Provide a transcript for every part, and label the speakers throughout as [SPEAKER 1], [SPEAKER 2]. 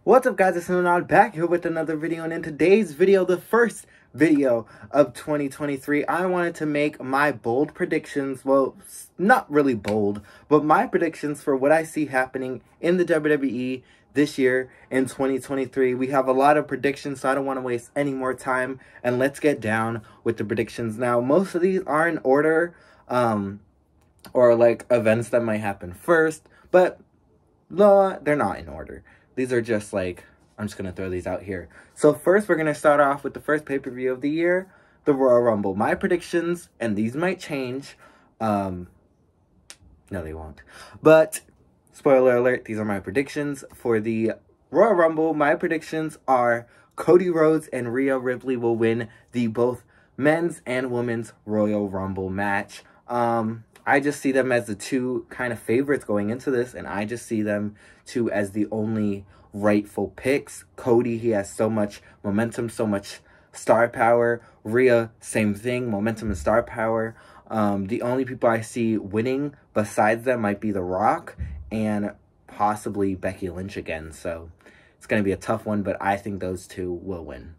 [SPEAKER 1] What's up, guys? It's Nod back here with another video, and in today's video, the first video of 2023, I wanted to make my bold predictions. Well, not really bold, but my predictions for what I see happening in the WWE this year in 2023. We have a lot of predictions, so I don't want to waste any more time, and let's get down with the predictions. Now, most of these are in order, or like events that might happen first, but no, they're not in order. These are just like, I'm just going to throw these out here. So first, we're going to start off with the first pay-per-view of the year, the Royal Rumble. My predictions, and these might change. No, they won't. But, spoiler alert, these are my predictions. For the Royal Rumble, my predictions are Cody Rhodes and Rhea Ripley will win the both men's and women's Royal Rumble match. I just see them as the two kind of favorites going into this, and I just see them two as the only rightful picks. Cody, he has so much momentum, so much star power. Rhea, same thing, momentum and star power. The only people I see winning besides them might be The Rock and possibly Becky Lynch again. So it's going to be a tough one, but I think those two will win.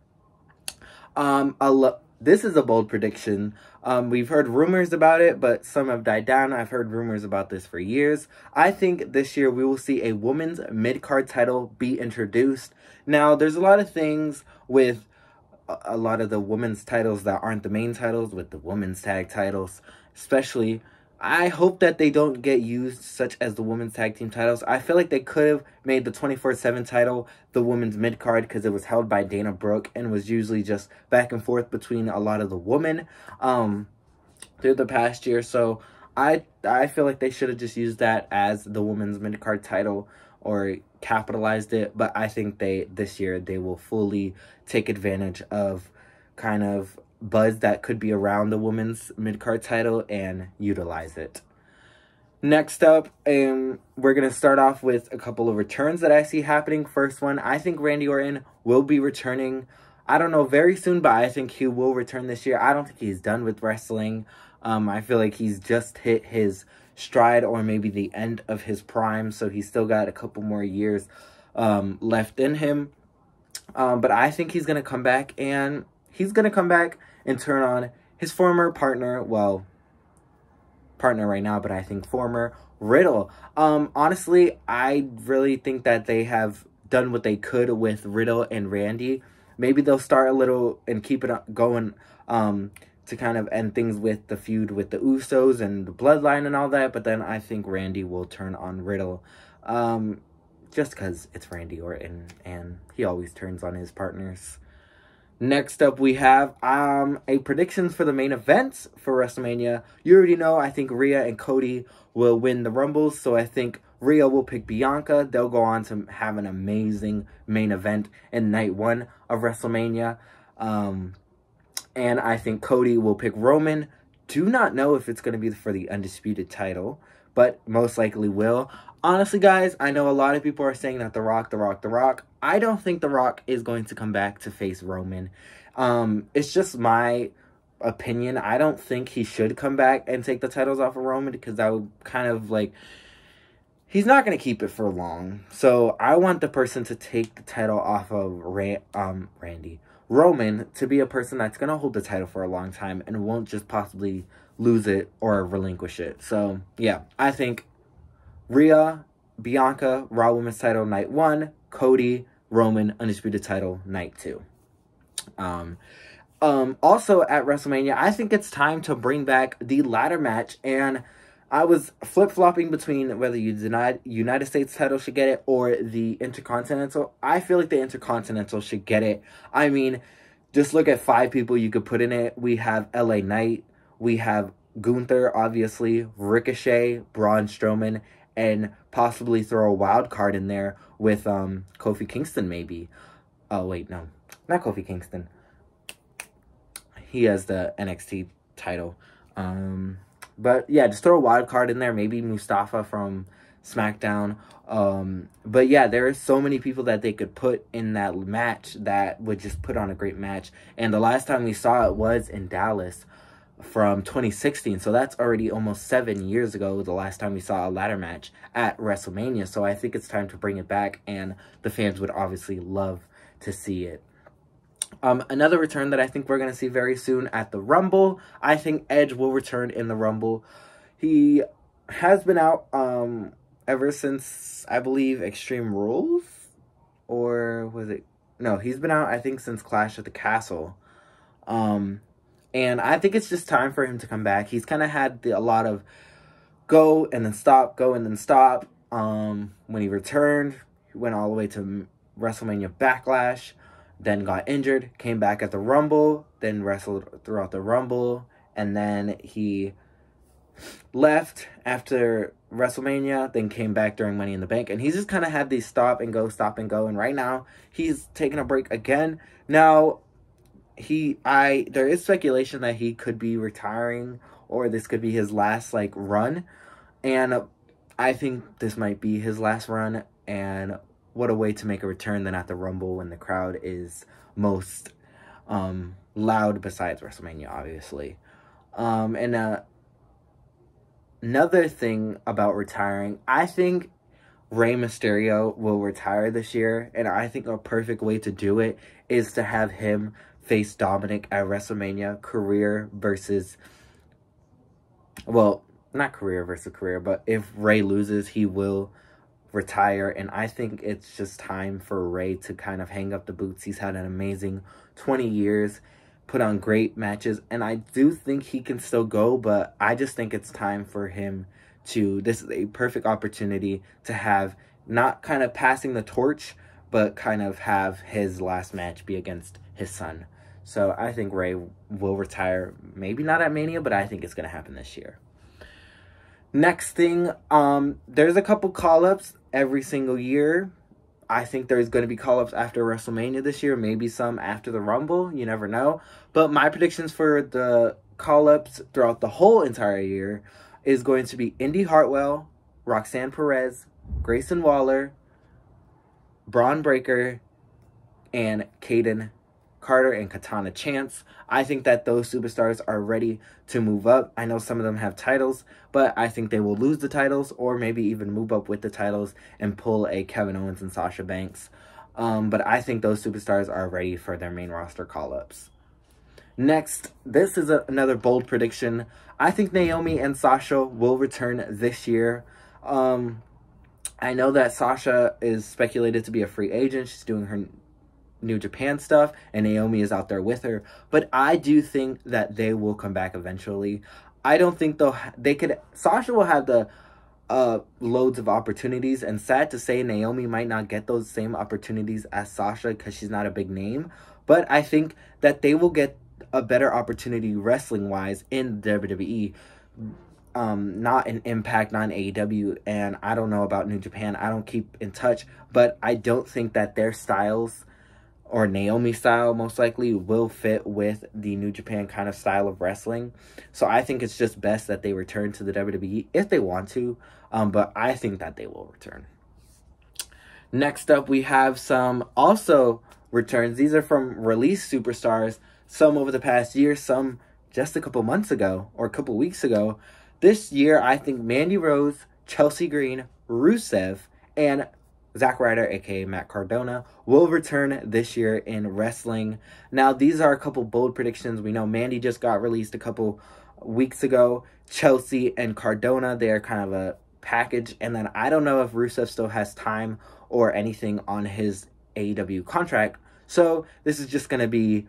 [SPEAKER 1] This is a bold prediction. We've heard rumors about it, but some have died down. I've heard rumors about this for years. I think this year we will see a women's mid-card title be introduced. Now, there's a lot of things with a lot of the women's titles that aren't the main titles, with the women's tag titles, especially. I hope that they don't get used, such as the women's tag team titles. I feel like they could have made the 24/7 title the women's mid-card because it was held by Dana Brooke and was usually just back and forth between a lot of the women through the past year. So I feel like they should have just used that as the women's mid-card title or capitalized it. But I think this year they will fully take advantage of kind of buzz that could be around the women's mid-card title and utilize it. Next up, we're going to start off with a couple of returns that I see happening. First one, I think Randy Orton will be returning. I don't know very soon, but I think he will return this year. I don't think he's done with wrestling. I feel like he's just hit his stride or maybe the end of his prime, so he's still got a couple more years left in him. But I think he's going to come back, and he's going to come back and turn on his former partner, well, partner right now, but I think former, Riddle. Honestly, I really think that they have done what they could with Riddle and Randy. Maybe they'll start a little and keep it going to kind of end things with the feud with the Usos and the Bloodline and all that, but then I think Randy will turn on Riddle. Just because it's Randy Orton, and he always turns on his partners. Next up, we have a predictions for the main events for WrestleMania. You already know, I think Rhea and Cody will win the Rumbles, so I think Rhea will pick Bianca. They'll go on to have an amazing main event in night one of WrestleMania. And I think Cody will pick Roman. Do not know if it's going to be for the Undisputed title, but most likely will. Honestly, guys, I know a lot of people are saying that The Rock. I don't think The Rock is going to come back to face Roman. It's just my opinion. I don't think he should come back and take the titles off of Roman, because that would kind of like, he's not going to keep it for long. So I want the person to take the title off of Roman, to be a person that's going to hold the title for a long time and won't just possibly lose it or relinquish it. So yeah, I think Rhea, Bianca, Raw Women's title night 1, Cody, Roman, Undisputed title night 2. Also at WrestleMania, I think it's time to bring back the ladder match, and I was flip-flopping between whether United States title should get it or the Intercontinental. I feel like the Intercontinental should get it. I mean, just look at 5 people you could put in it. We have LA Knight, we have Gunther, obviously, Ricochet, Braun Strowman, and possibly throw a wild card in there with Kofi Kingston, maybe. Oh, wait, no. Not Kofi Kingston. He has the NXT title. But, yeah, just throw a wild card in there. Maybe Mustafa from SmackDown. But, yeah, there are so many people that they could put in that match that would just put on a great match. And the last time we saw it was in Dallas. from 2016. So that's already almost 7 years ago, the last time we saw a ladder match at WrestleMania. So I think it's time to bring it back, and the fans would obviously love to see it. Another return that I think we're going to see very soon at the Rumble, I think Edge will return in the Rumble. He has been out ever since, I believe, Extreme Rules, or was it? No, he's been out, I think, since Clash at the Castle. And I think it's just time for him to come back. He's kind of had a lot of go and then stop, go and then stop. When he returned, he went all the way to WrestleMania Backlash, then got injured, came back at the Rumble, then wrestled throughout the Rumble, and then he left after WrestleMania, then came back during Money in the Bank, and he's just kind of had these stop and go, and right now he's taking a break again. Now, there is speculation that he could be retiring, or this could be his last, run, and I think this might be his last run, and what a way to make a return than at the Rumble when the crowd is most loud, besides WrestleMania, obviously. And another thing about retiring, I think Rey Mysterio will retire this year, and I think a perfect way to do it is to have him face Dominic at WrestleMania, career versus, well, not career versus career, but if Rey loses, he will retire, and I think it's just time for Rey to kind of hang up the boots. He's had an amazing 20 years, put on great matches, and I do think he can still go, but I just think it's time for him to, this is a perfect opportunity to have, not kind of passing the torch, but kind of have his last match be against his son. So I think Rey will retire, maybe not at Mania, but I think it's going to happen this year. Next thing, there's a couple call-ups every single year. I think there's going to be call-ups after WrestleMania this year, maybe some after the Rumble, you never know. But my predictions for the call-ups throughout the whole entire year is going to be Indy Hartwell, Roxanne Perez, Grayson Waller, Braun Breaker, and Caden Carter and Katana Chance. I think that those superstars are ready to move up. I know some of them have titles, but I think they will lose the titles or maybe even move up with the titles and pull a Kevin Owens and Sasha Banks. But I think those superstars are ready for their main roster call-ups. Next, this is another bold prediction. I think Naomi and Sasha will return this year. I know that Sasha is speculated to be a free agent. She's doing her New Japan stuff, and Naomi is out there with her. But I do think that they will come back eventually. I don't think Sasha will have the loads of opportunities, and sad to say, Naomi might not get those same opportunities as Sasha because she's not a big name. But I think that they will get a better opportunity wrestling-wise in WWE. Not in Impact, not in AEW, and I don't know about New Japan. I don't keep in touch, but I don't think that their styles, or Naomi's style most likely, will fit with the New Japan kind of style of wrestling. So I think it's just best that they return to the WWE if they want to, but I think that they will return. Next up, we have some also returns. These are from released superstars, some over the past year, some just a couple months ago or a couple weeks ago. This year, I think Mandy Rose, Chelsea Green, Rusev, and Zack Ryder, aka Matt Cardona, will return this year in wrestling. Now, these are a couple bold predictions. We know Mandy just got released a couple weeks ago. Chelsea and Cardona, they are kind of a package. And then I don't know if Rusev still has time or anything on his AEW contract. So this is just going to be,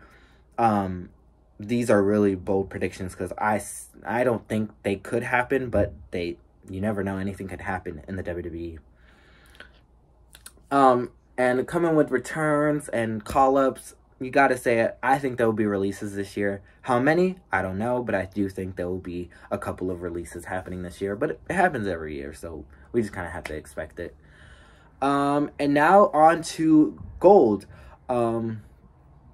[SPEAKER 1] these are really bold predictions because I don't think they could happen, but you never know. Anything could happen in the WWE. And coming with returns and call-ups, you gotta say it, I think there will be releases this year. How many? I don't know, but I do think there will be a couple of releases happening this year. But it happens every year, so we just kind of have to expect it. And now on to Gold.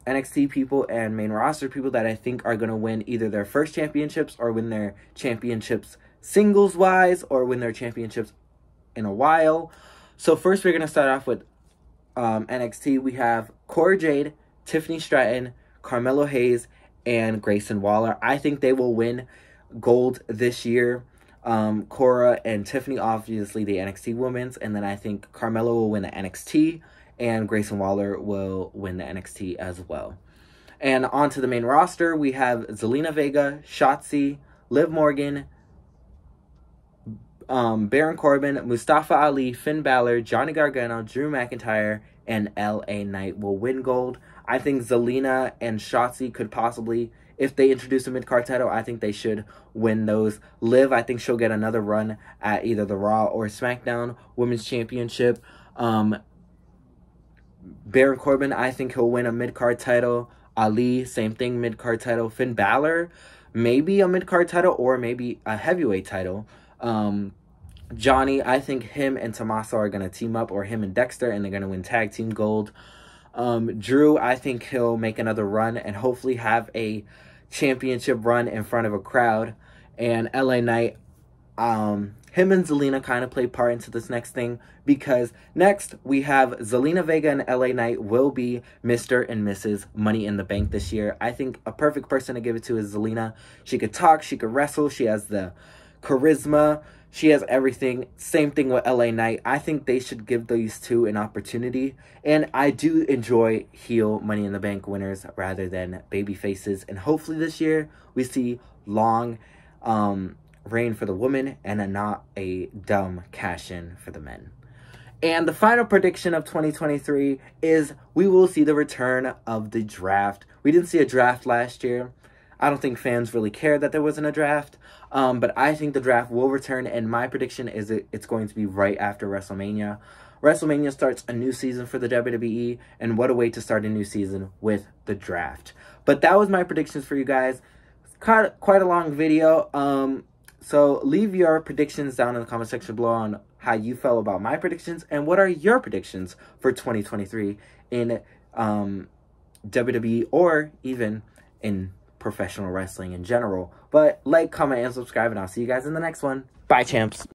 [SPEAKER 1] NXT people and main roster people that I think are going to win either their first championships or win their championships singles-wise or win their championships in a while. So first we're going to start off with NXT. We have Cora Jade, Tiffany Stratton, Carmelo Hayes, and Grayson Waller. I think they will win gold this year. Cora and Tiffany, obviously the NXT women's, and then I think Carmella will win the NXT, and Grayson Waller will win the NXT as well. And on to the main roster, we have Zelina Vega, Shotzi, Liv Morgan, Baron Corbin, Mustafa Ali, Finn Balor, Johnny Gargano, Drew McIntyre, and LA Knight will win gold. I think Zelina and Shotzi could possibly, if they introduce a mid-card title, I think they should win those. Liv, I think she'll get another run at either the Raw or SmackDown Women's Championship. Baron Corbin, I think he'll win a mid-card title. Ali, same thing, mid-card title. Finn Balor, maybe a mid-card title or maybe a heavyweight title. Johnny, I think him and Tommaso are going to team up, or him and Dexter, and they're going to win tag team gold. Drew, I think he'll make another run and hopefully have a championship run in front of a crowd. And LA Knight, him and Zelina kind of play part into this next thing, because next we have Zelina Vega and LA Knight will be Mr. and Mrs. Money in the Bank this year. I think a perfect person to give it to is Zelina. She could talk, she could wrestle, she has the charisma, she has everything. Same thing with LA Knight. I think they should give these two an opportunity. And I do enjoy heel Money in the Bank winners rather than baby faces. And hopefully this year we see long reign for the women and not a dumb cash-in for the men. And the final prediction of 2023 is we will see the return of the draft. We didn't see a draft last year. I don't think fans really cared that there wasn't a draft. But I think the draft will return, and my prediction is it's going to be right after WrestleMania. WrestleMania starts a new season for the WWE, and what a way to start a new season with the draft. But that was my predictions for you guys. Quite a long video. So leave your predictions down in the comment section below on how you felt about my predictions, and what are your predictions for 2023 in WWE or even in professional wrestling in general. But like, comment, and subscribe, and I'll see you guys in the next one. Bye, champs.